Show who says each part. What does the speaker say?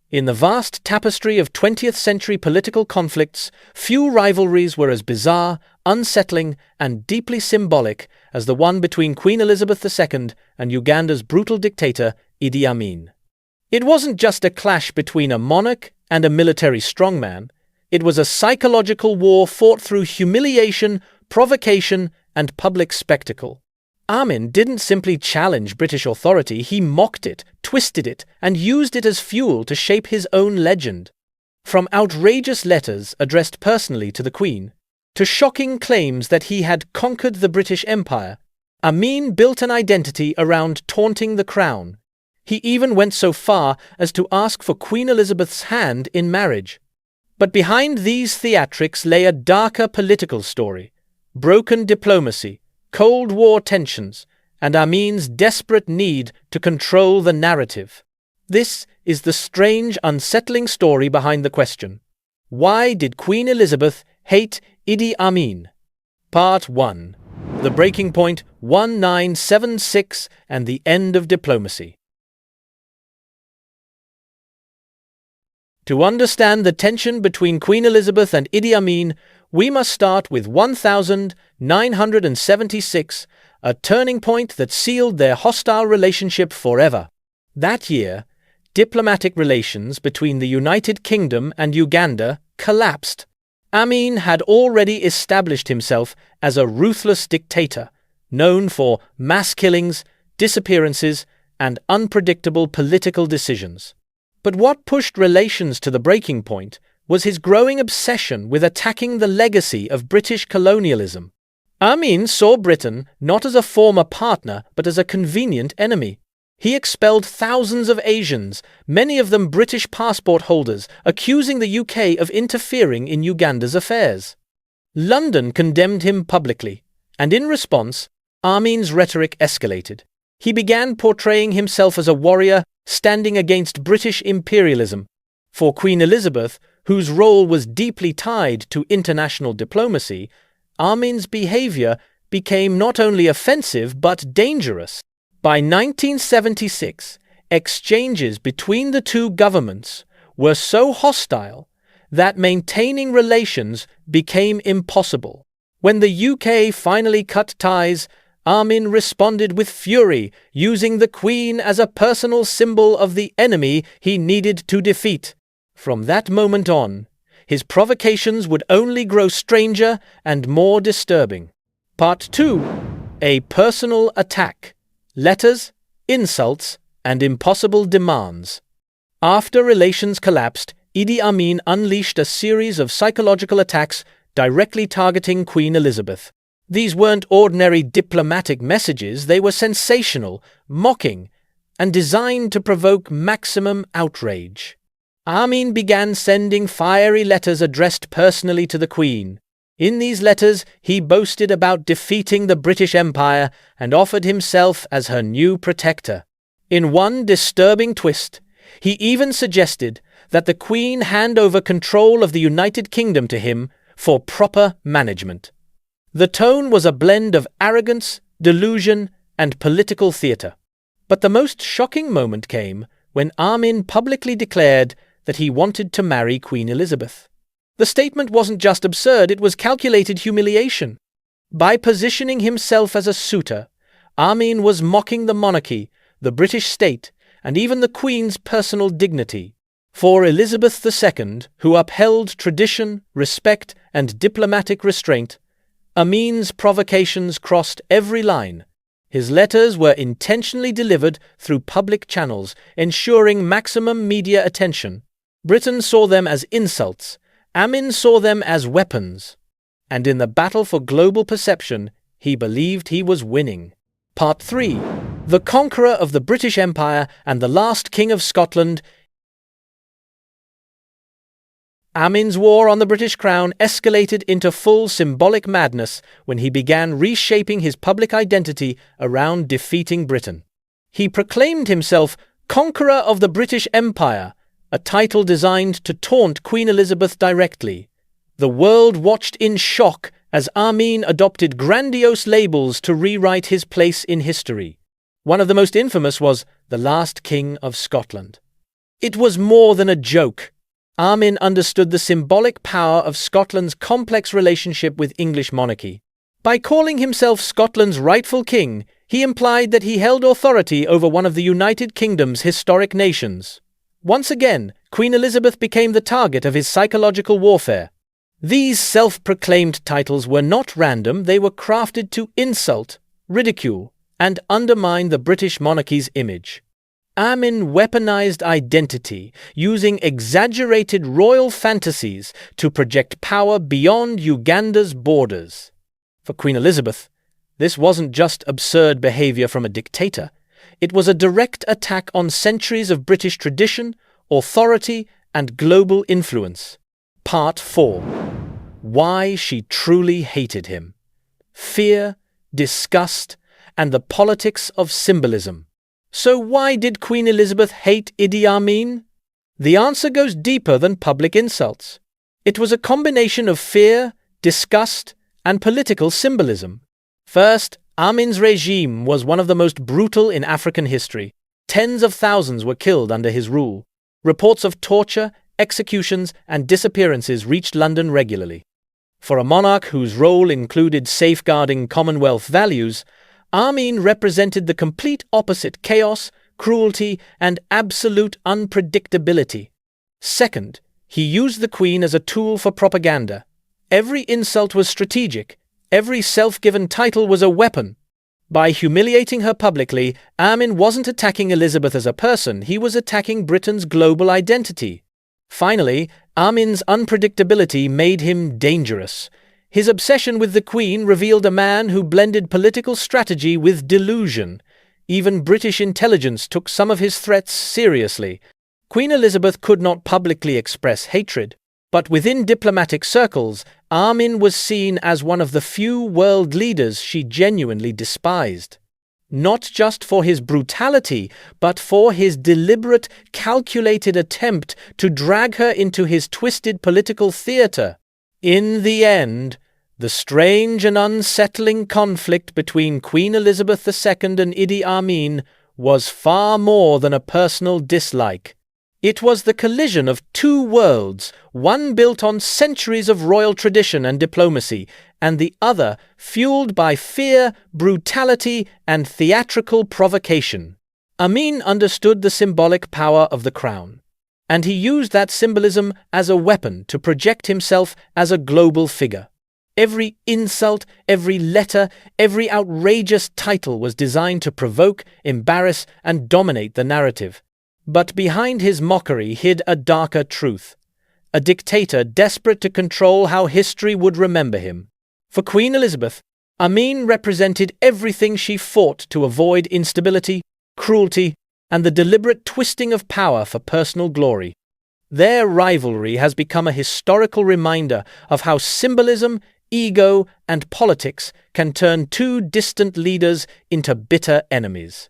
Speaker 1: In the vast tapestry of 20th-century political conflicts, few rivalries were as bizarre, unsettling, and deeply symbolic as the one between Queen Elizabeth II and Uganda's brutal dictator, Idi Amin. It wasn't just a clash between a monarch and a military strongman. It was a psychological war fought through humiliation, provocation, and public spectacle. Amin didn't simply challenge British authority, he mocked it, twisted it, and used it as fuel to shape his own legend. From outrageous letters addressed personally to the Queen, to shocking claims that he had conquered the British Empire, Amin built an identity around taunting the crown. He even went so far as to ask for Queen Elizabeth's hand in marriage. But behind these theatrics lay a darker political story: broken diplomacy, Cold War tensions, and Amin's desperate need to control the narrative. This is the strange, unsettling story behind the question: why did Queen Elizabeth hate Idi Amin? Part 1. The Breaking Point, 1976, and the End of Diplomacy. To understand the tension between Queen Elizabeth and Idi Amin, we must start with 1976, a turning point that sealed their hostile relationship forever. That year, diplomatic relations between the United Kingdom and Uganda collapsed. Amin had already established himself as a ruthless dictator, known for mass killings, disappearances, and unpredictable political decisions. But what pushed relations to the breaking point was his growing obsession with attacking the legacy of British colonialism. Amin saw Britain not as a former partner but as a convenient enemy. He expelled thousands of Asians, many of them British passport holders, accusing the UK of interfering in Uganda's affairs. London condemned him publicly, and in response, Amin's rhetoric escalated. He began portraying himself as a warrior standing against British imperialism. For Queen Elizabeth, whose role was deeply tied to international diplomacy, Amin's behavior became not only offensive but dangerous. By 1976, exchanges between the two governments were so hostile that maintaining relations became impossible. When the UK finally cut ties, Amin responded with fury, using the Queen as a personal symbol of the enemy he needed to defeat. From that moment on, his provocations would only grow stranger and more disturbing. Part 2. A personal attack. Letters, insults, and impossible demands. After relations collapsed, Idi Amin unleashed a series of psychological attacks directly targeting Queen Elizabeth. These weren't ordinary diplomatic messages, they were sensational, mocking, and designed to provoke maximum outrage. Amin began sending fiery letters addressed personally to the Queen. In these letters, he boasted about defeating the British Empire and offered himself as her new protector. In one disturbing twist, he even suggested that the Queen hand over control of the United Kingdom to him for proper management. The tone was a blend of arrogance, delusion, and political theatre. But the most shocking moment came when Amin publicly declared that he wanted to marry Queen Elizabeth. The statement wasn't just absurd, it was calculated humiliation. By positioning himself as a suitor, Amin was mocking the monarchy, the British state, and even the Queen's personal dignity. For Elizabeth II, who upheld tradition, respect, and diplomatic restraint, Amin's provocations crossed every line. His letters were intentionally delivered through public channels, ensuring maximum media attention. Britain saw them as insults. Amin saw them as weapons. And in the battle for global perception, he believed he was winning. Part 3. The Conqueror of the British Empire and the Last King of Scotland. Amin's war on the British crown escalated into full symbolic madness when he began reshaping his public identity around defeating Britain. He proclaimed himself Conqueror of the British Empire, a title designed to taunt Queen Elizabeth directly. The world watched in shock as Amin adopted grandiose labels to rewrite his place in history. One of the most infamous was the Last King of Scotland. It was more than a joke. Amin understood the symbolic power of Scotland's complex relationship with English monarchy. By calling himself Scotland's rightful king, he implied that he held authority over one of the United Kingdom's historic nations. Once again, Queen Elizabeth became the target of his psychological warfare. These self-proclaimed titles were not random, they were crafted to insult, ridicule, and undermine the British monarchy's image. Amin weaponized identity, using exaggerated royal fantasies to project power beyond Uganda's borders. For Queen Elizabeth, this wasn't just absurd behavior from a dictator. It was a direct attack on centuries of British tradition, authority, and global influence. Part 4. Why she truly hated him. Fear, disgust, and the politics of symbolism. So why did Queen Elizabeth hate Idi Amin? The answer goes deeper than public insults. It was a combination of fear, disgust, and political symbolism. First, Amin's regime was one of the most brutal in African history. Tens of thousands were killed under his rule. Reports of torture, executions, and disappearances reached London regularly. For a monarch whose role included safeguarding Commonwealth values, Amin represented the complete opposite: chaos, cruelty, and absolute unpredictability. Second, he used the Queen as a tool for propaganda. Every insult was strategic. Every self-given title was a weapon. By humiliating her publicly, Amin wasn't attacking Elizabeth as a person, he was attacking Britain's global identity. Finally, Amin's unpredictability made him dangerous. His obsession with the Queen revealed a man who blended political strategy with delusion. Even British intelligence took some of his threats seriously. Queen Elizabeth could not publicly express hatred, but within diplomatic circles, Amin was seen as one of the few world leaders she genuinely despised. Not just for his brutality, but for his deliberate, calculated attempt to drag her into his twisted political theater. In the end, the strange and unsettling conflict between Queen Elizabeth II and Idi Amin was far more than a personal dislike. It was the collision of two worlds, one built on centuries of royal tradition and diplomacy, and the other fueled by fear, brutality, and theatrical provocation. Amin understood the symbolic power of the crown, and he used that symbolism as a weapon to project himself as a global figure. Every insult, every letter, every outrageous title was designed to provoke, embarrass, and dominate the narrative. But behind his mockery hid a darker truth. A dictator desperate to control how history would remember him. For Queen Elizabeth, Amin represented everything she fought to avoid: instability, cruelty, and the deliberate twisting of power for personal glory. Their rivalry has become a historical reminder of how symbolism, ego, and politics can turn two distant leaders into bitter enemies.